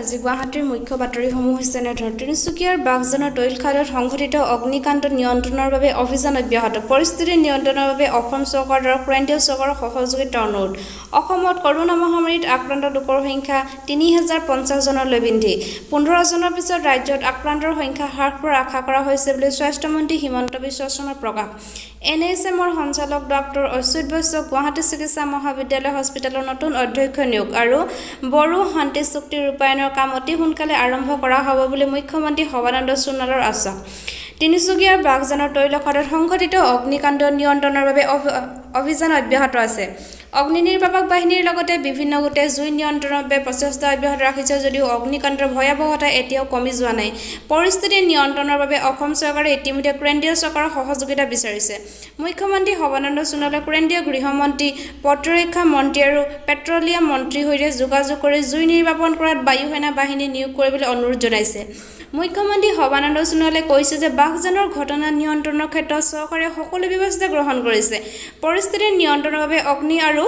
আজি গুৱাহাটীৰ মুখ্য বাতৰিসমূহ হৈছে এনেধৰণৰ তিনিচুকীয়াৰ বাঘজানৰ তৈলখাদত সংঘটিত অগ্নিকাণ্ড নিয়ন্ত্ৰণৰ বাবে অভিযান অব্যাহত পৰিস্থিতি নিয়ন্ত্ৰণৰ বাবে অসম চৰকাৰ আৰু কেন্দ্ৰীয় চৰকাৰৰ সহযোগিতাৰ অনুৰোধ অসমত কৰোনা মহামাৰীত আক্ৰান্ত লোকৰ সংখ্যা ৩০৫০ জনলৈ বৃদ্ধি ১৫ জনৰ পিছত ৰাজ্যত আক্ৰান্তৰ সংখ্যা হ্ৰাস হোৱাৰ আশা কৰা হৈছে বুলি স্বাস্থ্য মন্ত্ৰী হিমন্ত বিশ্ব শৰ্মাৰ প্ৰকাশ NSMৰ সঞ্চালক ডক্টৰ অচ্যুত বৈশ্য গুৱাহাটী চিকিৎসা মহাবিদ্যালয় হস্পিটেলৰ নতুন অধ্যক্ষ নিয়োগ আৰু বড়ো শান্তি চুক্তি ৰূপায়ণৰ কাম অতি সোনকালে আৰম্ভ কৰা হ'ব বুলি মুখ্যমন্ত্ৰী সৰ্বানন্দ সোণোৱালৰ আশ্বাস তিনিচুকীয়াৰ বাঘজানৰ তৈলখাদত সংঘটিত অগ্নিকাণ্ড নিয়ন্ত্ৰণৰ বাবে অভিযান অব্যাহত আছে অগ্নি নিৰ্বাপক বাহিনীৰ লগতে বিভিন্ন গোটে জুই নিয়ন্ত্ৰণৰ বাবে প্ৰচেষ্টা অব্যাহত ৰাখিছে যদিও অগ্নিকাণ্ডৰ ভয়াৱহতা এতিয়াও কমি যোৱা নাই পৰিস্থিতি নিয়ন্ত্ৰণৰ বাবে অসম চৰকাৰে ইতিমধ্যে কেন্দ্ৰীয় চৰকাৰৰ সহযোগিতা বিচাৰিছে মুখ্যমন্ত্ৰী সৰ্বানন্দ সোণোৱালে কেন্দ্ৰীয় গৃহমন্ত্ৰী প্ৰতিৰক্ষা মন্ত্ৰী আৰু পেট্ৰলিয়াম মন্ত্ৰীৰ সৈতে যোগাযোগ কৰি জুই নিৰ্বাপন কৰাত বায়ু সেনা বাহিনী নিয়োগ কৰিবলৈ অনুৰোধ জনাইছে মুখ্যমন্ত্ৰী সৰ্বানন্দ সোণোৱালে কৈছে যে বাঘজানৰ ঘটনা নিয়ন্ত্ৰণৰ ক্ষেত্ৰত চৰকাৰে সকলো ব্যৱস্থা গ্ৰহণ কৰিছে পৰিস্থিতি নিয়ন্ত্ৰণৰ বাবে অগ্নি আৰু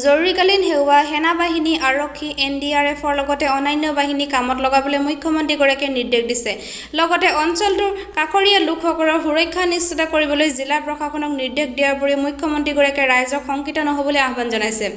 জৰুৰীকালীন সেনা বাহিনী আৰক্ষী NDRFৰ লগতে অন্যান্য বাহিনী কামত লগাবলৈ মুখ্যমন্ত্ৰীগৰাকীয়ে নিৰ্দেশ দিছে লগতে অঞ্চলটোৰ কাষৰীয়া লোকসকলৰ সুৰক্ষা নিশ্চিত কৰিবলৈ জিলা প্ৰশাসনক নিৰ্দেশ দিয়াৰ উপৰিও মুখ্যমন্ত্ৰীগৰাকীয়ে ৰাইজক শংকিত নহবলৈ আহ্বান জনাইছে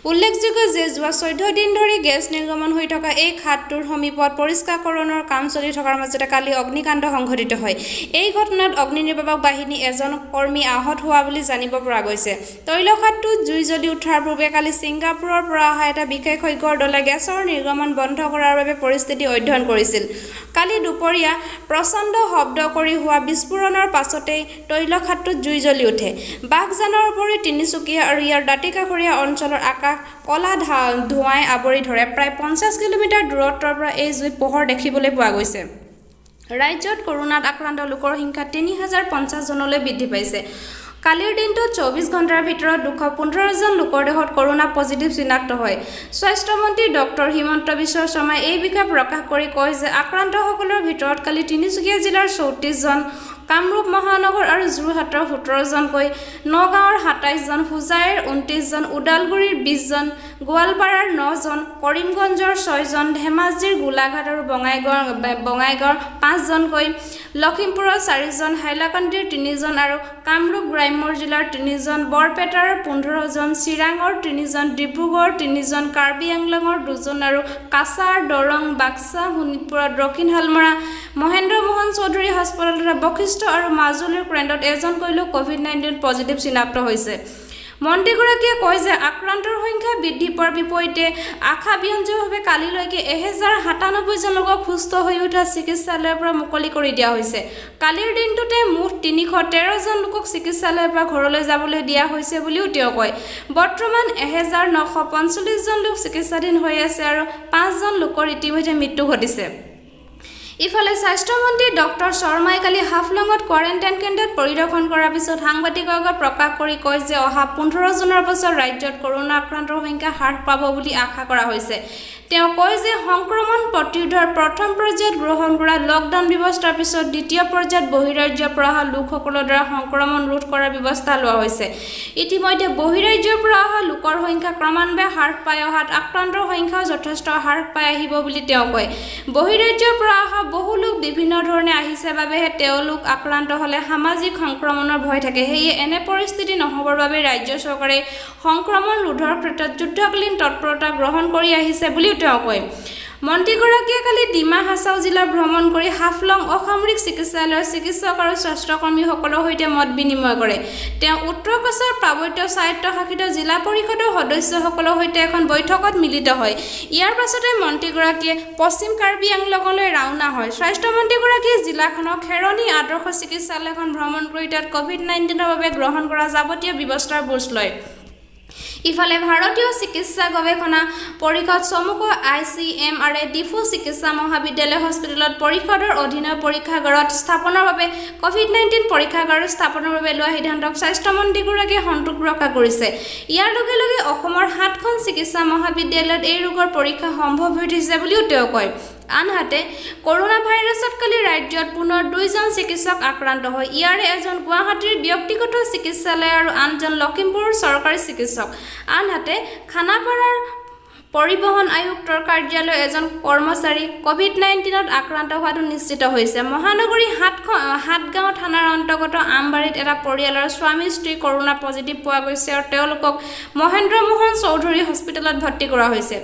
উল্লেখযোগ্য যে যোৱা 14 দিন ধৰি গেছ নিৰ্গমন হৈ থকা এই খাদটোৰ সমীপত পৰিষ্কাৰকৰণৰ কাম চলি থকাৰ মাজতে কালি অগ্নিকাণ্ড সংঘটিত হয় এই ঘটনাত অগ্নি নিৰ্বাপক বাহিনী এজন কৰ্মী আহত হোৱা বুলি জানিব পৰা গৈছে তৈলখাদটোত জুই জ্বলি উঠাৰ পূৰ্বে কালি ছিংগাপুৰৰ পৰা অহা এটা বিশেষজ্ঞৰ দলে গেছৰ নিৰ্গমন বন্ধ কৰাৰ বাবে পৰিস্থিতি অধ্যয়ন কৰিছিল কালি দুপৰীয়া প্ৰচণ্ড শব্দ কৰি হোৱা বিস্ফোৰণৰ পাছতেই তৈলখাদটোত জুই জ্বলি উঠে বাঘজানৰ উপৰি তিনিচুকীয়া আৰু ইয়াৰ দাঁতিকাষৰীয়া অঞ্চলৰ আকাশ কলা ধোঁৱাই আৱৰি ধৰে প্ৰায় 50 কিলোমিটাৰ দূৰত্বৰ পৰা এই জুই পোহৰ দেখিবলৈ পোৱা গৈছে ৰাজ্যত কৰোনাত আক্ৰান্ত লোকৰ সংখ্যা ৩০৫০ জনলৈ বৃদ্ধি পাইছে কালিৰ দিনটোত 24 ঘণ্টাৰ ভিতৰত 215 জন লোকৰ দেহত কৰোনা পজিটিভ চিনাক্ত হয় স্বাস্থ্যমন্ত্ৰী ডক্টৰ হিমন্ত বিশ্ব শৰ্মাই এই বিষয়ে প্ৰকাশ কৰি কয় যে আক্ৰান্তসকলৰ ভিতৰত কালি তিনিচুকীয়া জিলাৰ 34 জন কামৰূপ মহানগৰ আৰু যোৰহাটৰ 17 জনকৈ নগাঁৱৰ 27 জন হোজাইৰ 29 জন ওদালগুৰিৰ 20 জন গোৱালপাৰাৰ 9 জন কৰিমগঞ্জৰ 6 জন ধেমাজিৰ গোলাঘাট আৰু বঙাইগাঁৱৰ 5 জনকৈ লখিমপুৰৰ 4 জন হাইলাকান্দিৰ 3 জন আৰু কামৰূপ গ্ৰাম্য জিলাৰ 3 জন বৰপেটাৰ 15 জন চিৰাঙৰ 3 জন ডিব্ৰুগড়ৰ 3 জন কাৰ্বি আংলঙৰ 2 জন আৰু কাছাৰ দৰং বাক্সা শোণিতপুৰৰ দক্ষিণ হালমৰা মহেন্দ্ৰ মোহন চৌধুৰী হাস্পতাল তথা বশিষ্ঠ আৰু মাজুলীৰ কেন্দ্ৰত এজনকৈ লোক COVID-19 পজিটিভ চিনাক্ত হৈছে মন্ত্ৰীগৰাকীয়ে কয় যে আক্ৰান্তৰ সংখ্যা বৃদ্ধি পোৱাৰ বিপৰীতে আশাব্যঞ্জকভাৱে কালিলৈকে 1097 জন লোকক সুস্থ হৈ উঠা চিকিৎসালয়ৰ পৰা মুকলি কৰি দিয়া হৈছে কালিৰ দিনটোতে মুঠ 313 জন লোকক চিকিৎসালয়ৰ পৰা ঘৰলৈ যাবলৈ দিয়া হৈছে বুলিও তেওঁ কয় বৰ্তমান 1945 জন লোক চিকিৎসাধীন হৈ আছে আৰু 5 জন লোকৰ ইতিমধ্যে মৃত্যু ঘটিছে ইফালে স্বাস্থ্যমন্ত্ৰী ডক্টৰ শৰ্মাই কালি হাফলঙত কোৱাৰেণ্টাইন কেন্দ্ৰত পৰিদৰ্শন কৰাৰ পিছত সাংবাদিকৰ আগত প্ৰকাশ কৰি কয় যে অহা 15 জনৰ পাছত ৰাজ্যত কৰোনা আক্ৰান্তৰ সংখ্যা হ্ৰাস পাব বুলি আশা কৰা হৈছে তেওঁ কয় যে সংক্ৰমণ প্ৰতিৰোধৰ প্ৰথম পৰ্যায়ত গ্ৰহণ কৰা লকডাউন ব্যৱস্থাৰ পিছত দ্বিতীয় পৰ্যায়ত বহিৰাজ্যৰ পৰা অহা লোকসকলৰ দ্বাৰা সংক্ৰমণ ৰোধ কৰাৰ ব্যৱস্থা লোৱা হৈছে ইতিমধ্যে বহিৰাজ্যৰ পৰা অহা লোকৰ সংখ্যা ক্ৰমান্বয়ে হ্ৰাস পাই অহাত আক্ৰান্তৰ সংখ্যাও যথেষ্ট হ্ৰাস পাই আহিব বুলি তেওঁ কয় বহিৰাজ্যৰ পৰা অহা বহু লোক বিভিন্ন ধৰণে আহিছে বাবেহে তেওঁলোক আক্ৰান্ত হলে সামাজিক সংক্ৰমণৰ ভয় থাকে সেয়ে এনে পৰিস্থিতি নহবৰ বাবে ৰাজ্য চৰকাৰে সংক্ৰমণ ৰোধৰ ক্ষেত্ৰত যুদ্ধকালীন তৎপৰতা গ্ৰহণ কৰি আহিছে বুলি তেওঁ কয় মন্ত্ৰীগৰাকীয়ে কালি ডিমা হাছাও জিলা ভ্ৰমণ কৰি হাফলং অসামৰিক চিকিৎসালয়ৰ চিকিৎসক আৰু স্বাস্থ্যকৰ্মীসকলৰ সৈতে মত বিনিময় কৰে তেওঁ উত্তৰ কাছাৰ পাৰ্বত্য স্বায়ত্তশাসিত জিলা পৰিষদৰ সদস্যসকলৰ সৈতে এখন বৈঠকত মিলিত হয় ইয়াৰ পাছতে মন্ত্ৰীগৰাকীয়ে পশ্চিম কাৰ্বি আংলঙলৈ ৰাওনা হয় স্বাস্থ্যমন্ত্ৰীগৰাকীয়ে জিলাখনৰ খেৰণী আদৰ্শ চিকিৎসালয়খন ভ্ৰমণ কৰি তাত COVID-19ৰ বাবে গ্ৰহণ কৰা যাৱতীয় ব্যৱস্থাৰ বুজ লয় ইফালে ভাৰতীয় চিকিৎসা গৱেষণা পৰিষদ চমুকৈ ICMR ডিফু চিকিৎসা মহাবিদ্যালয় হস্পিটেলত পৰিষদৰ অধীনৰ পৰীক্ষাগাৰত স্থাপনৰ বাবে COVID-19 পৰীক্ষাগাৰ স্থাপনৰ বাবে লোৱা সিদ্ধান্তক স্বাস্থ্যমন্ত্ৰীগৰাকীয়ে সন্তোষ প্ৰকাশ কৰিছে ইয়াৰ লগে লগে অসমৰ 7খন চিকিৎসা মহাবিদ্যালয়ত এই ৰোগৰ পৰীক্ষা সম্ভৱ হৈ উঠিছে বুলিও তেওঁ কয় আনহাতে কৰোনা ভাইৰাছত কালি ৰাজ্যত পুনৰ 2 জন চিকিৎসক আক্ৰান্ত হয় ইয়াৰে এজন গুৱাহাটীৰ ব্যক্তিগত চিকিৎসালয় আৰু আনজন লখিমপুৰৰ চৰকাৰী চিকিৎসক আনহাতে খানাপাৰাৰ পৰিবহণ আয়ুক্তৰ কাৰ্যালয়ৰ এজন কৰ্মচাৰী কোভিড-19ত আক্ৰান্ত হোৱাটো নিশ্চিত হৈছে। মহানগৰী হাটগাঁও থানাৰ অন্তৰ্গত আমবাৰীত এটা পৰিয়ালৰ স্বামী-স্ত্ৰী কৰোনা পজিটিভ পোৱা গৈছে আৰু তেওঁলোকক মহেন্দ্ৰ মোহন চৌধুৰী হস্পিটেলত ভৰ্তি কৰা হৈছে।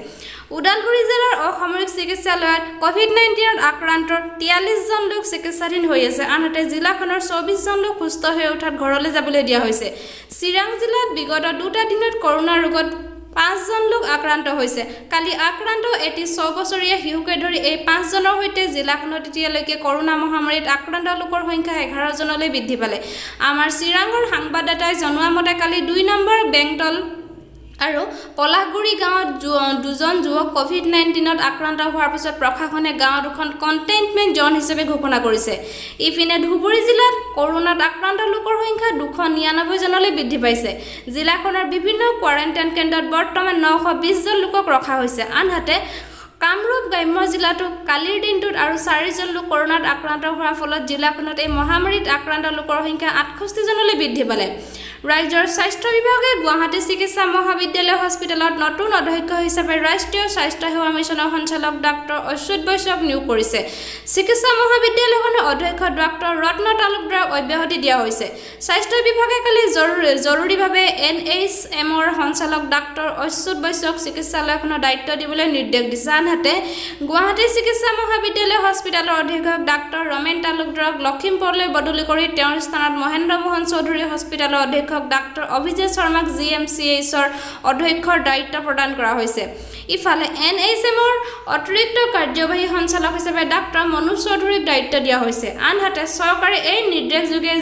ওদালগুৰি জিলাৰ অসামৰিক চিকিৎসালয়ত কোভিড-19ত আক্ৰান্ত 43জন লোক চিকিৎসাধীন হৈ আছে। আনহাতে জিলাখনৰ 24জন লোক সুস্থ হৈ উঠাত ঘৰলৈ যাবলৈ দিয়া হৈছে। চিৰাং জিলাত বিগত 2টা দিনত কৰোনা ৰোগত 5জন লোক আক্ৰান্ত হৈছে। কালি আক্ৰান্ত এটি 6 বছৰীয়া শিশুকে ধৰি এই 5জনৰ সৈতে জিলাখনত এতিয়ালৈকে কৰোনা মহামাৰীত আক্ৰান্ত লোকৰ সংখ্যা 11জনলৈ বৃদ্ধি পালে। আমাৰ চিৰাঙৰ সংবাদদাতাই জনোৱা মতে কালি 2 নম্বৰ বেংটল আৰু পলাশগুৰি গাঁৱত 2জন যুৱক কোভিড-19ত আক্ৰান্ত হোৱাৰ পিছত প্ৰশাসনে গাঁও দুখন কণ্টেইনমেণ্ট জ'ন হিচাপে ঘোষণা কৰিছে। ইপিনে ধুবুৰী জিলাত কৰোনাত আক্ৰান্ত লোকৰ সংখ্যা 299জনলৈ বৃদ্ধি পাইছে। জিলাখনৰ বিভিন্ন কোৱাৰেণ্টাইন কেন্দ্ৰত বৰ্তমান 920জন লোকক ৰখা হৈছে। আনহাতে কামৰূপ গ্ৰাম্য জিলাতো কালিৰ দিনটোত আৰু 4জন লোক কৰোনাত আক্ৰান্ত হোৱাৰ ফলত জিলাখনত এই মহামাৰীত আক্ৰান্ত লোকৰ সংখ্যা 68জনলৈ বৃদ্ধি পালে। ৰাজ্যৰ স্বাস্থ্য বিভাগে গুৱাহাটী চিকিৎসা মহাবিদ্যালয় হস্পিটেলত নতুন অধ্যক্ষ হিচাপে ৰাষ্ট্ৰীয় স্বাস্থ্য সেৱা মিছনৰ সঞ্চালক ডাক্তৰ অচ্যুত বৈশ্যক নিয়োগ কৰিছে। চিকিৎসা মহাবিদ্যালয়খনৰ অধ্যক্ষ ডাক্তৰ ৰত্ন তালুকদাৰক অব্যাহতি দিয়া হৈছে। স্বাস্থ্য বিভাগে কালি জৰুৰীভাৱে NHMৰ সঞ্চালক ডাক্তৰ অচ্যুত বৈশ্যক চিকিৎসালয়খনৰ দায়িত্ব দিবলৈ নিৰ্দেশ দিছে। আনহাতে গুৱাহাটী চিকিৎসা মহাবিদ্যালয় হস্পিটেলৰ অধীক্ষক ডাক্তৰ ৰমেন তালুকদাৰক লখিমপুৰলৈ বদলি কৰি তেওঁৰ স্থানত মহেন্দ্ৰ মোহন চৌধুৰী হস্পিটেলৰ অধ্যক্ষ ডাক্তৰ অভিজিত শৰ্মাক GMCHৰ অধ্যক্ষৰ দায়িত্ব প্ৰদান কৰা হৈছে। ইফালে NHMৰ অতিৰিক্ত কাৰ্যবাহী সঞ্চালক হিচাপে ডাক্তৰ মনোজ চৌধুৰীক দায়িত্ব দিয়া হৈছে। আনহাতে চৰকাৰে এই নিৰ্দেশযোগে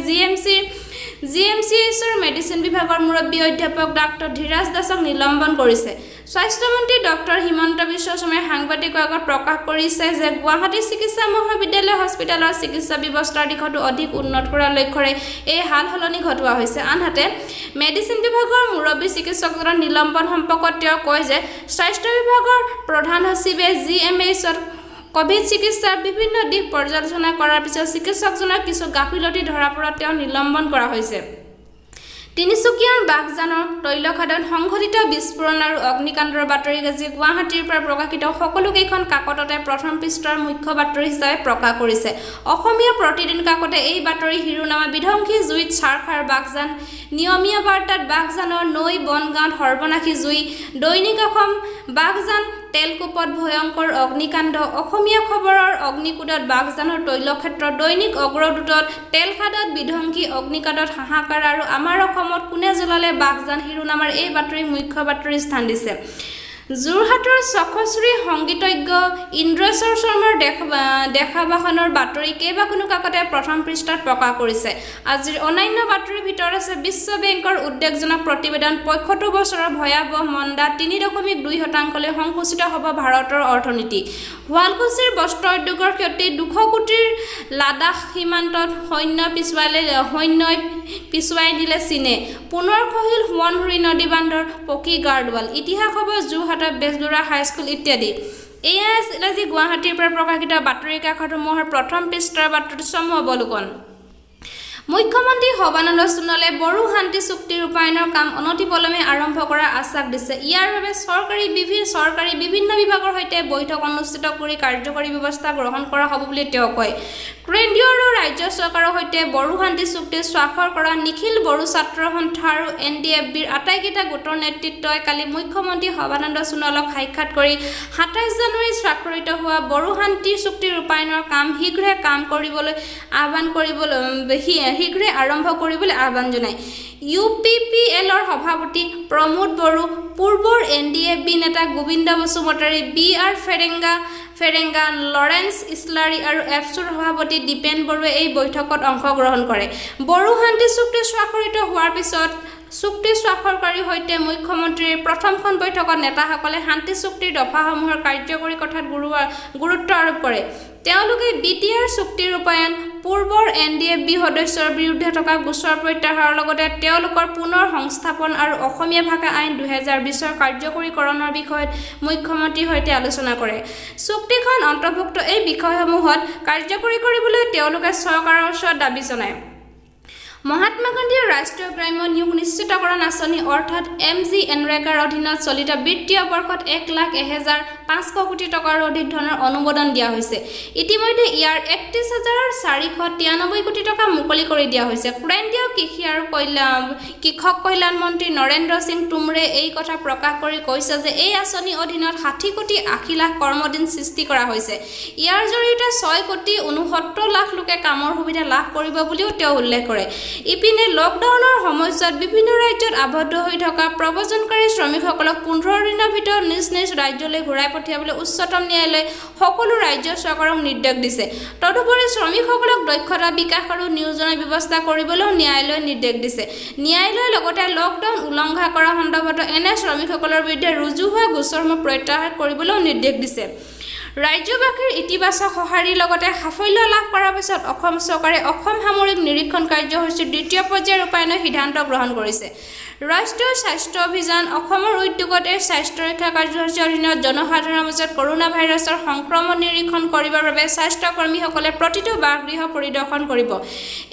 GMCHৰ মেডিচিন বিভাগৰ মুৰব্বী অধ্যাপক ডাক্তৰ ধীৰাজ দাসক নিলম্বন কৰিছে। স্বাস্থ্যমন্ত্ৰী ডক্টৰ হিমন্ত বিশ্ব শৰ্মাই সাংবাদিকৰ আগত প্ৰকাশ কৰিছে যে গুৱাহাটী চিকিৎসা মহাবিদ্যালয় হস্পিটেলৰ চিকিৎসা ব্যৱস্থাৰ দিশতো অধিক উন্নত কৰাৰ লক্ষ্যৰে এই সাল সলনি ঘটোৱা হৈছে। আনহাতে মেডিচিন বিভাগৰ মুৰব্বী চিকিৎসকজনৰ নিলম্বন সম্পৰ্কত তেওঁ কয় যে স্বাস্থ্য বিভাগৰ প্ৰধান সচিবে GMHৰ কোভিড চিকিৎসাৰ বিভিন্ন দিশ পৰ্যালোচনা কৰাৰ পিছত চিকিৎসকজনৰ কিছু গাফিলতি ধৰা পৰাত তেওঁ নিলম্বন কৰা হৈছে। তিনিচুকীয়াৰ বাঘজানৰ তৈলখাদত সংঘটিত বিস্ফোৰণ আৰু অগ্নিকাণ্ডৰ বাতৰি আজি গুৱাহাটীৰ পৰা প্ৰকাশিত সকলোকেইখন কাকততে প্ৰথম পৃষ্ঠাৰ মুখ্য বাতৰি হিচাপে প্ৰকাশ কৰিছে। অসমীয়া প্ৰতিদিন কাকতে এই বাতৰি শিৰোনামা বিধ্বংসী জুইত ছাৰখাৰ বাঘজান, নিয়মীয়া বাৰ্তাত বাঘজানৰ নৈ বনগাঁৱত সৰ্বনাশী জুই, দৈনিক অসম বাঘজান তেলকূপত ভয়ংকৰ অগ্নিকাণ্ড, অসমীয়া খবৰৰ অগ্নিকুণ্ডত বাঘজানৰ তৈলক্ষেত্ৰত, দৈনিক অগ্ৰদূতত তেলখাদত বিধ্বংসী অগ্নিকাণ্ডত হাহাকাৰ আৰু আমাৰ অসমত কোনে জ্বলালে বাঘজান শিৰোনামাৰ এই বাতৰি মুখ্য বাতৰি স্থান দিছে। যোৰহাটৰ চখশ্ৰী সংগীতজ্ঞ ইন্দ্ৰেশ্বৰ শৰ্মাৰ দেহাৱসানৰ বাতৰি কেইবাখনো কাকতে প্ৰথম পৃষ্ঠাত প্ৰকাশ কৰিছে। আজিৰ অন্যান্য বাতৰিৰ ভিতৰত আছে বিশ্ব বেংকৰ উদ্বেগজনক প্ৰতিবেদন, ৭৫ বছৰৰ ভয়াৱহ মন্দা, ৩.২% সংকুচিত হ'ব ভাৰতৰ অৰ্থনীতি। শুৱালকুছিৰ বস্ত্ৰ উদ্যোগৰ ক্ষতি, 200 কোটিৰ লাডাখ সীমান্তত সৈন্যই পিছুৱাই দিলে চীনে। পুনৰ খহিল সোৱণশিৰি নদী বান্ধৰ পকী গাৰ্ডৱাল। ইতিহাস হ'ব যোৰহাটৰ বেজবৰুৱা হাইস্কুল ইত্যাদি। এয়া আছিল আজি গুৱাহাটীৰ পৰা প্ৰকাশিত বাতৰি কাকতসমূহৰ প্ৰথম পৃষ্ঠাৰ বাতৰি সমূহ অৱলোকন। মুখ্যমন্ত্ৰী সৰ্বানন্দ সোণোৱালে বড়ো শান্তি চুক্তি ৰূপায়ণৰ কাম অনতিপলমে আৰম্ভ কৰাৰ আশ্বাস দিছে। ইয়াৰ বাবে চৰকাৰী বিভিন্ন বিভাগৰ সৈতে বৈঠক অনুষ্ঠিত কৰি কাৰ্যকৰী ব্যৱস্থা গ্ৰহণ কৰা হ'ব বুলি তেওঁ কয়। কেন্দ্ৰীয় আৰু ৰাজ্য চৰকাৰৰ সৈতে বড়ো শান্তি চুক্তি স্বাক্ষৰ কৰা নিখিল বড়ো ছাত্ৰ সন্থা আৰু NDFBৰ আটাইকেইটা গোটৰ নেতৃত্বই কালি মুখ্যমন্ত্ৰী সৰ্বানন্দ সোণোৱালক সাক্ষাৎ কৰি ২৭ জানুৱাৰীত স্বাক্ষৰিত হোৱা বড়ো শান্তি চুক্তি ৰূপায়ণৰ কাম শীঘ্ৰে আৰম্ভ কৰিবলৈ আহ্বান জনায়। UPPLৰ সভাপতি প্ৰমোদ বড়ো, পূৰ্বৰ NDFB নেতা গোবিন্দ বসুমতাৰী, BR ফেৰেংগা, লৰেন্স ইছলাৰী আৰু এপছুৰ সভাপতি দীপেন বড়োৱে এই বৈঠকত অংশগ্ৰহণ কৰে। বড়ো শান্তি চুক্তি স্বাক্ষৰিত হোৱাৰ পিছত চুক্তি স্বাক্ষৰকাৰীৰ সৈতে মুখ্যমন্ত্ৰীৰ প্ৰথমখন বৈঠকত নেতাসকলে শান্তি চুক্তিৰ দফাসমূহৰ কাৰ্যকৰী কথাত গুৰুত্ব আৰোপ কৰে। তেওঁলোকে BTR চুক্তি ৰূপায়ণ, পূৰ্বৰ NDFB সদস্যৰ বিৰুদ্ধে থকা গোচৰ প্ৰত্যাহাৰৰ লগতে তেওঁলোকৰ পুনৰ সংস্থাপন আৰু অসমীয়া ভাষা আইন 2020ৰ কাৰ্যকৰীকৰণৰ বিষয়ত মুখ্যমন্ত্ৰীৰ সৈতে আলোচনা কৰে। চুক্তিখন অন্তৰ্ভুক্ত এই বিষয়সমূহত কাৰ্যকৰী কৰিবলৈ তেওঁলোকে চৰকাৰৰ ওচৰত দাবী জনায়। মহাত্মা গান্ধীৰ ৰাষ্ট্ৰীয় গ্ৰাম্য নিয়োগ নিশ্চিতকৰণ আঁচনি অৰ্থাৎ MGNREGAৰ অধীনত চলিত বিত্তীয় বৰ্ষত 1,01,500 কোটি টকাৰ অধিক ধনৰ অনুমোদন দিয়া হৈছে। ইতিমধ্যে ইয়াৰ 31,493 কোটি টকা মুকলি কৰি দিয়া হৈছে। কেন্দ্ৰীয় কৃষি আৰু কৃষক কল্যাণ মন্ত্ৰী নৰেন্দ্ৰ সিং টোমৰে এই কথা প্ৰকাশ কৰি কৈছে যে এই আঁচনিৰ অধীনত 60 কোটি 80 লাখ কৰ্মদিন সৃষ্টি কৰা হৈছে। ইয়াৰ জৰিয়তে 6 কোটি 69 লাখ লোকে কামৰ সুবিধা লাভ কৰিব বুলিও তেওঁ উল্লেখ কৰে। ইপিনে লকডাউনৰ সময়ছোৱাত বিভিন্ন ৰাজ্যত আবদ্ধ হৈ থকা প্ৰব্ৰজনকাৰী শ্ৰমিকসকলক 15 দিনৰ ভিতৰত নিজ নিজ ৰাজ্যলৈ ঘূৰাই পঠিয়াবলৈ উচ্চতম ন্যায়ালয়ে সকলো ৰাজ্য চৰকাৰক নিৰ্দেশ দিছে। তদুপৰি শ্ৰমিকসকলক দক্ষতা বিকাশ আৰু নিয়োজনৰ ব্যৱস্থা কৰিবলৈও ন্যায়ালয়ে নিৰ্দেশ দিছে। ন্যায়ালয়ে লগতে লকডাউন উলংঘা কৰা সন্দৰ্ভত এনে শ্ৰমিকসকলৰ বিৰুদ্ধে ৰুজু হোৱা গোচৰসমূহ প্ৰত্যাহাৰ কৰিবলৈও নিৰ্দেশ দিছে। ৰাজ্যবাসীৰ ইতিবাচক সঁহাৰিৰ লগতে সাফল্য লাভ কৰাৰ পিছত অসম চৰকাৰে অসম সামৰিক নিৰীক্ষণ কাৰ্যসূচীৰ দ্বিতীয় পৰ্যায়ৰ ৰূপায়ণৰ সিদ্ধান্ত গ্ৰহণ কৰিছে। ৰাষ্ট্ৰীয় স্বাস্থ্য অভিযান অসমৰ উদ্যোগত এই স্বাস্থ্য ৰক্ষা কাৰ্যসূচীৰ অধীনত জনসাধাৰণৰ মাজত কৰোনা ভাইৰাছৰ সংক্ৰমণ নিৰীক্ষণ কৰিবৰ বাবে স্বাস্থ্যকৰ্মীসকলে প্ৰতিটো বাসগৃহ পৰিদৰ্শন কৰিব।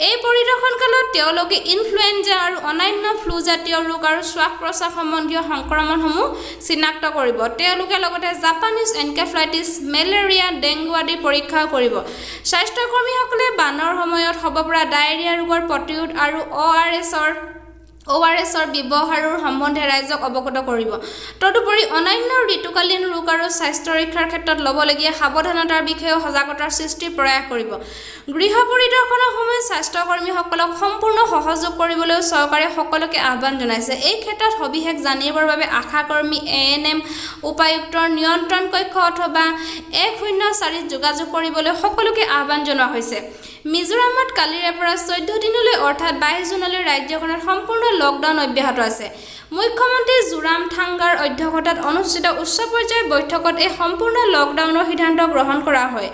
এই পৰিদৰ্শন কালত তেওঁলোকে ইনফ্লুৱেঞ্জা আৰু অন্যান্য ফ্লুজাতীয় ৰোগ আৰু শ্বাস প্ৰশ্বাস সম্বন্ধীয় সংক্ৰমণসমূহ চিনাক্ত কৰিব। তেওঁলোকে লগতে জাপানীজ এনকেফ্লাইটিছ, মেলেৰিয়া, ডেংগু আদি পৰীক্ষাও কৰিব। স্বাস্থ্যকৰ্মীসকলে বানৰ সময়ত হ'ব পৰা ডায়েৰিয়া ৰোগৰ প্ৰতিৰোধ আৰু ORSৰ ব্যৱহাৰৰ সম্বন্ধে ৰাইজক অৱগত কৰিব। তদুপৰি অন্যান্য ঋতুকালীন ৰোগ আৰু স্বাস্থ্য ৰক্ষাৰ ক্ষেত্ৰত ল'বলগীয়া সাৱধানতাৰ বিষয়েও সজাগতাৰ সৃষ্টিৰ প্ৰয়াস কৰিব। গৃহ পৰিদৰ্শনৰ সময়ত স্বাস্থ্যকৰ্মীসকলক সম্পূৰ্ণ সহযোগ কৰিবলৈ চৰকাৰে সকলোকে আহ্বান জনাইছে। এই ক্ষেত্ৰত সবিশেষ জানিবৰ বাবে আশাকৰ্মী, ANM, উপায়ুক্তৰ নিয়ন্ত্ৰণ কক্ষ অথবা 104 যোগাযোগ কৰিবলৈ সকলোকে আহ্বান জনোৱা হৈছে। মিজোৰামত কালিৰে পৰা 14 দিনলৈ অৰ্থাৎ 22 জুনলৈ ৰাজ্যখনত সম্পূৰ্ণ লকডাউন অব্যাহত আছে। মুখ্যমন্ত্ৰী জোৰাম থাংগাৰ অধ্যক্ষতাত অনুষ্ঠিত উচ্চ পৰ্যায়ৰ বৈঠকত এই সম্পূৰ্ণ লকডাউনৰ সিদ্ধান্ত গ্ৰহণ কৰা হয়।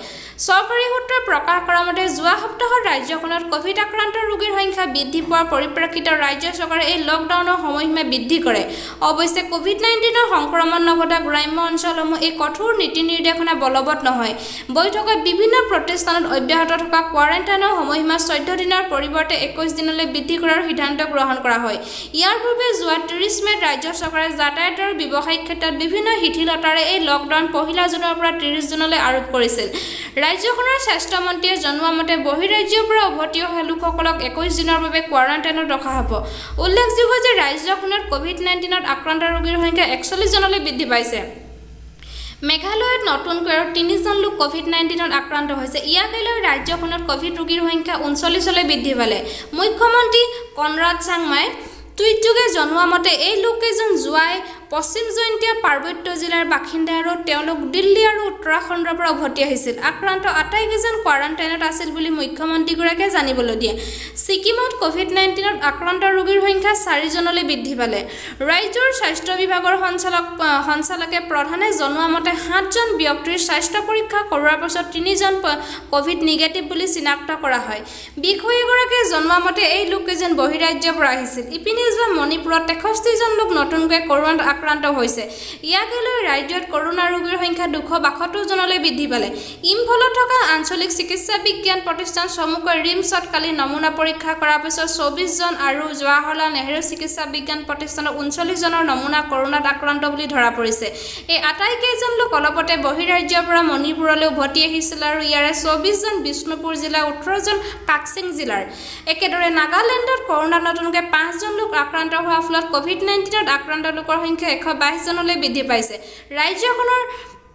চৰকাৰী সূত্ৰই প্ৰকাশ কৰা মতে যোৱা সপ্তাহত ৰাজ্যখনত ক'ভিড আক্ৰান্ত ৰোগীৰ সংখ্যা বৃদ্ধি পোৱাৰ পৰিপ্ৰেক্ষিতত ৰাজ্য চৰকাৰে এই লকডাউনৰ সময়সীমা বৃদ্ধি কৰে। অৱশ্যে COVID-19ৰ সংক্ৰমণ নঘটা গ্ৰাম্য অঞ্চলসমূহ এই কঠোৰ নীতি নিৰ্দেশনা বলবৎ নহয়। বৈঠকত বিভিন্ন প্ৰতিষ্ঠানত অব্যাহত থকা কোৱাৰেণ্টাইনৰ সময়সীমা 14 দিনৰ পৰিৱৰ্তে 21 দিনলৈ বৃদ্ধি কৰাৰ সিদ্ধান্ত গ্ৰহণ কৰা হয়। ইয়াৰ পূৰ্বে যোৱা 30 মে'ত ৰাজ্য চৰকাৰে যাতায়াত আৰু ব্যৱসায়িক ক্ষেত্ৰত বিভিন্ন শিথিলতাৰে এই লকডাউন 1 জুনৰ পৰা 30 জুনলৈ আৰোপ কৰিছিল। ৰাজ্যখনৰ স্বাস্থ্যমন্ত্ৰীয়ে জনোৱা মতে বহিৰাজ্যৰ পৰা উভতি অহা লোকসকলক 21 দিনৰ বাবে কোৱাৰেণ্টাইনত ৰখা হ'ব। উল্লেখযোগ্য যে ৰাজ্যখনত COVID-19ত আক্ৰান্ত ৰোগীৰ সংখ্যা 41 জনলৈ বৃদ্ধি পাইছে। মেঘালয়ত নতুনকৈ আৰু 3 জন লোক COVID-19ত আক্ৰান্ত হৈছে। ইয়াকে লৈ ৰাজ্যখনত ক'ভিড ৰোগীৰ সংখ্যা 39লৈ বৃদ্ধি পালে। মুখ্যমন্ত্ৰী কনৰাড চাংমাই টুইটযোগে জনোৱা মতে এই লোককেইজন যোৱাই পশ্চিম জয়ন্তীয়া পাৰ্বত্য জিলাৰ বাসিন্দা আৰু তেওঁলোক দিল্লী আৰু উত্তৰাখণ্ডৰ পৰা উভতি আহিছিল। আক্ৰান্ত আটাইকেইজন কোৱাৰেণ্টাইনত আছিল বুলি মুখ্যমন্ত্ৰীগৰাকীয়ে জানিবলৈ দিয়ে। ছিকিমত COVID-19ত আক্ৰান্ত ৰোগীৰ সংখ্যা 4 জনলৈ বৃদ্ধি পালে। ৰাজ্যৰ স্বাস্থ্য বিভাগৰ সঞ্চালকে প্ৰধানে জনোৱা মতে 7 জন ব্যক্তিৰ স্বাস্থ্য পৰীক্ষা কৰোৱাৰ পিছত 3 জন ক'ভিড নিগেটিভ বুলি চিনাক্ত কৰা হয়। বিষয়াগৰাকীয়ে জনোৱা মতে এই লোককেইজন বহিৰাজ্যৰ পৰা আহিছিল। ইপিনে যোৱা মণিপুৰত 63 জন লোক নতুনকৈ কৰোনাত আক্ৰান্ত হৈছে। ইয়াকে লৈ ৰাজ্যত কৰোনা ৰোগীৰ সংখ্যা 272 জনলৈ বৃদ্ধি পালে। ইম্ফলত থকা আঞ্চলিক চিকিৎসা বিজ্ঞান প্ৰতিষ্ঠান চমুকৈ ৰিমছত কালি নমুনা পৰীক্ষা কৰাৰ পিছত 24 জন আৰু জৱাহৰলাল নেহৰু চিকিৎসা বিজ্ঞান প্ৰতিষ্ঠানৰ 39 জনৰ নমুনা কৰোনাত আক্ৰান্ত বুলি ধৰা পৰিছে। এই আটাইকেইজন লোক অলপতে বহিৰাজ্যৰ পৰা মণিপুৰলৈ উভতি আহিছিল আৰু ইয়াৰে 24 জন বিষ্ণুপুৰ জিলা, 18 জন কাকচিং জিলাৰ। একেদৰে নাগালেণ্ডত কৰোনাত নতুনকৈ 5 জন লোক আক্ৰান্ত হোৱাৰ ফলত COVID-19ত আক্ৰান্ত লোকৰ সংখ্যা 122 জনলৈ বৃদ্ধি পাইছে। ৰাজ্যখনৰ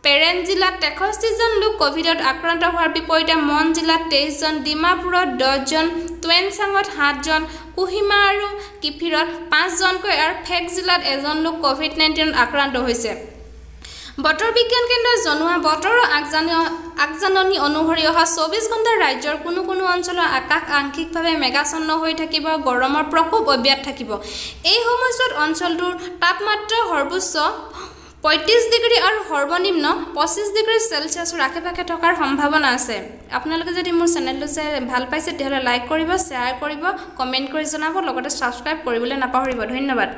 পেৰেন জিলাত 63 জন লোক ক'ভিডত আক্ৰান্ত হোৱাৰ বিপৰীতে মন জিলাত 23 জন, ডিমাপুৰত 10 জন, টুৱেনচাঙত 7 জন, কোহিমা আৰু কিফিৰত 5 জনকৈ আৰু ফেক জিলাত 1 জন লোক COVID-19ত আক্ৰান্ত হৈছে। বতৰ বিজ্ঞান কেন্দ্ৰই জনোৱা বতৰৰ আগজাননী অনুসৰি অহা 24 ঘণ্টাত ৰাজ্যৰ কোনো অঞ্চলৰ আকাশ আংশিকভাৱে মেঘাচ্ছন্ন হৈ থাকিব, গৰমৰ প্ৰকোপ অব্যাহত থাকিব। এই সময়ছোৱাত অঞ্চলটোৰ তাপমাত্ৰা সৰ্বোচ্চ 35 ডিগ্ৰী আৰু সৰ্বনিম্ন 25 ডিগ্ৰী চেলচিয়াছৰ আশে-পাশে থকাৰ সম্ভাৱনা আছে। আপোনালোকে যদি মোৰ চেনেলটো ভাল পাইছে তেতিয়াহ'লে লাইক কৰিব, শ্বেয়াৰ কৰিব, কমেণ্ট কৰি জনাব, লগতে ছাবস্ক্ৰাইব কৰিবলৈ নাপাহৰিব। ধন্যবাদ।